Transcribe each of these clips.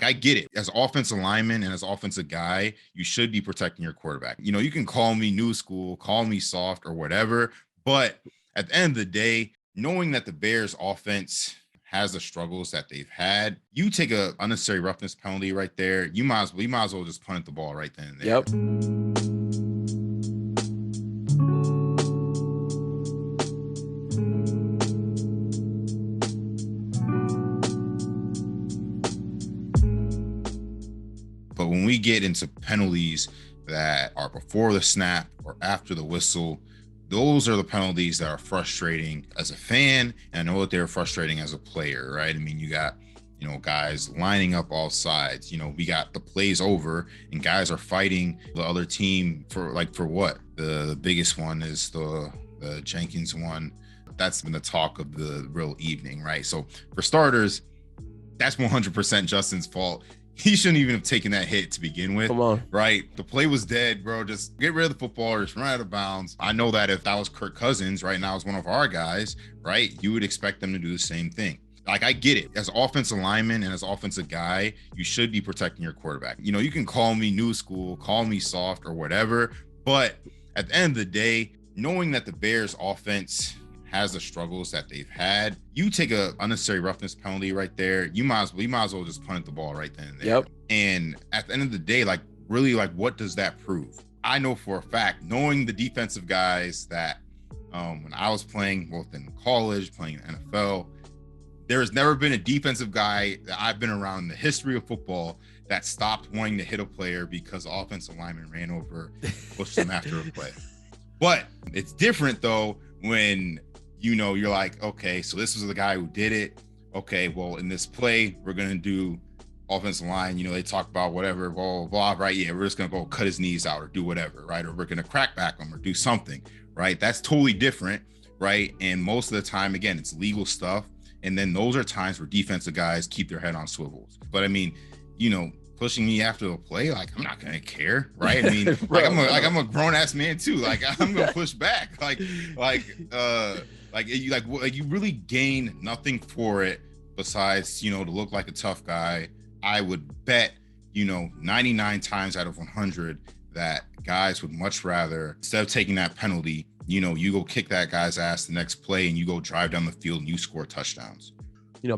I get it. As offensive lineman and as offensive guy, you should be protecting your quarterback. You can call me new school, call me soft or whatever, but at the end of the day, knowing that the Bears offense has the struggles that they've had, you take a unnecessary roughness penalty right there. You might as well just punt the ball right then and there. Yep. But when we get into penalties that are before the snap or after the whistle, those are the penalties that are frustrating as a fan. And I know that they're frustrating as a player, right? I mean, you got, guys lining up all sides. We got the plays over and guys are fighting the other team for what? The biggest one is the Jenkins one. That's been the talk of the real evening, right? So for starters, that's 100% Justin's fault. He shouldn't even have taken that hit to begin with. Come on. Right? The play was dead, bro. Just get rid of the football or just run out of bounds. I know that if that was Kirk Cousins right now, is one of our guys, right? You would expect them to do the same thing. I get it. As offensive lineman and as offensive guy, you should be protecting your quarterback. You can call me new school, call me soft or whatever, but at the end of the day, knowing that the Bears offense has the struggles that they've had, you take a unnecessary roughness penalty right there. You might as well just punt the ball right then and there. Yep. And at the end of the day, really, what does that prove? I know for a fact, knowing the defensive guys that when I was playing both in college, playing in the NFL, there has never been a defensive guy that I've been around in the history of football that stopped wanting to hit a player because the offensive lineman ran over, pushed them after a play. But it's different though when you're like, okay, so this was the guy who did it. Okay, well, in this play, we're going to do offensive line. They talk about whatever, blah, blah, blah, right? Yeah, we're just going to go cut his knees out or do whatever, right? Or we're going to crack back him or do something, right? That's totally different, right? And most of the time, again, it's legal stuff. And then those are times where defensive guys keep their head on swivels. But I mean, pushing me after the play, I'm not gonna care, right? I mean, I'm a grown ass man too. I'm gonna push back. You really gain nothing for it besides to look like a tough guy. I would bet 99 times out of 100 that guys would much rather, instead of taking that penalty, you go kick that guy's ass the next play and you go drive down the field and you score touchdowns.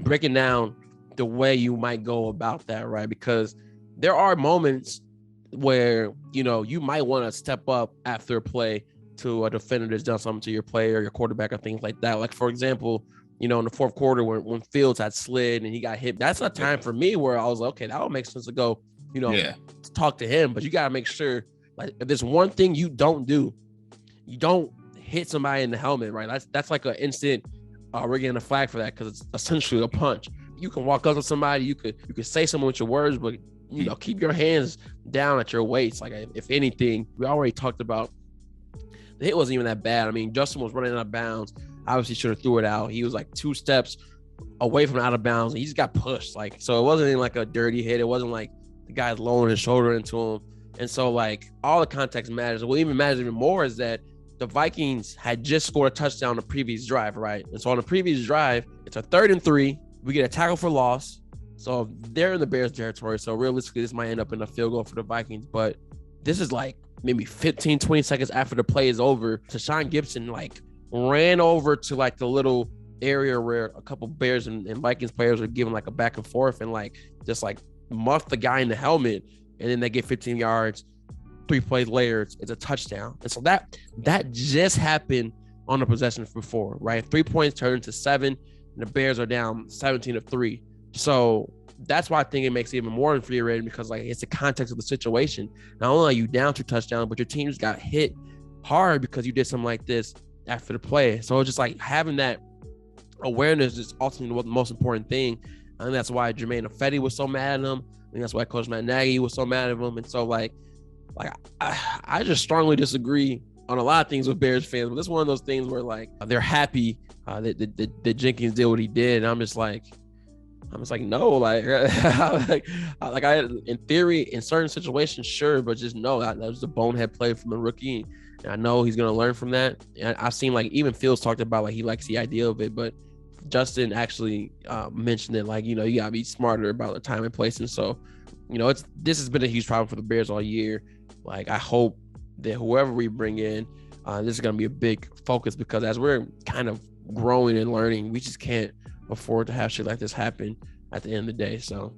Breaking down the way you might go about that, right? Because there are moments where, you might want to step up after a play to a defender that's done something to your player, your quarterback, or things like that. Like, for example, in the fourth quarter when Fields had slid and he got hit, that's a time for me where I was like, okay, that would make sense to go, talk to him. But you got to make sure, if there's one thing you don't do, you don't hit somebody in the helmet, right? That's like an instant, we're getting a flag for that because it's essentially a punch. You can walk up to somebody, you could say something with your words, but keep your hands down at your waist. Like, if anything, we already talked about the hit wasn't even that bad. I mean, Justin was running out of bounds. Obviously should have threw it out. He was like 2 steps away from out of bounds. And he just got pushed. So it wasn't even like a dirty hit. It wasn't like the guy's lowering his shoulder into him. And so all the context matters. What even matters even more is that the Vikings had just scored a touchdown on the previous drive, right? And so on the previous drive, it's a 3rd and 3. We get a tackle for loss. So they're in the Bears territory. So realistically, this might end up in a field goal for the Vikings. But this is maybe 15, 20 seconds after the play is over. Tashawn Gibson ran over to the little area where a couple Bears and Vikings players are giving a back and forth and just muff the guy in the helmet. And then they get 15 yards. 3 plays later, it's a touchdown. And so that just happened on the possession before, right? 3 points turned into 7, and the Bears are down 17-3. So that's why I think it makes it even more infuriating because it's the context of the situation. Not only are you down 2 touchdowns, but your team just got hit hard because you did something like this after the play. So it's just having that awareness is ultimately the most important thing. I think that's why Jermaine Ifedi was so mad at him. I think that's why Coach Matt Nagy was so mad at him. And so I just strongly disagree on a lot of things with Bears fans, but this is one of those things where they're happy that Jenkins did what he did. And I'm just no, in theory, in certain situations, sure, but just no, that was the bonehead play from a rookie. And I know he's going to learn from that. And I've seen even Fields talked about he likes the idea of it, but Justin actually mentioned it, like, you know, you gotta be smarter about the time and place. And so, you know, this has been a huge problem for the Bears all year. Like, I hope that whoever we bring in, this is gonna be a big focus, because as we're kind of growing and learning, we just can't afford to have shit like this happen at the end of the day. So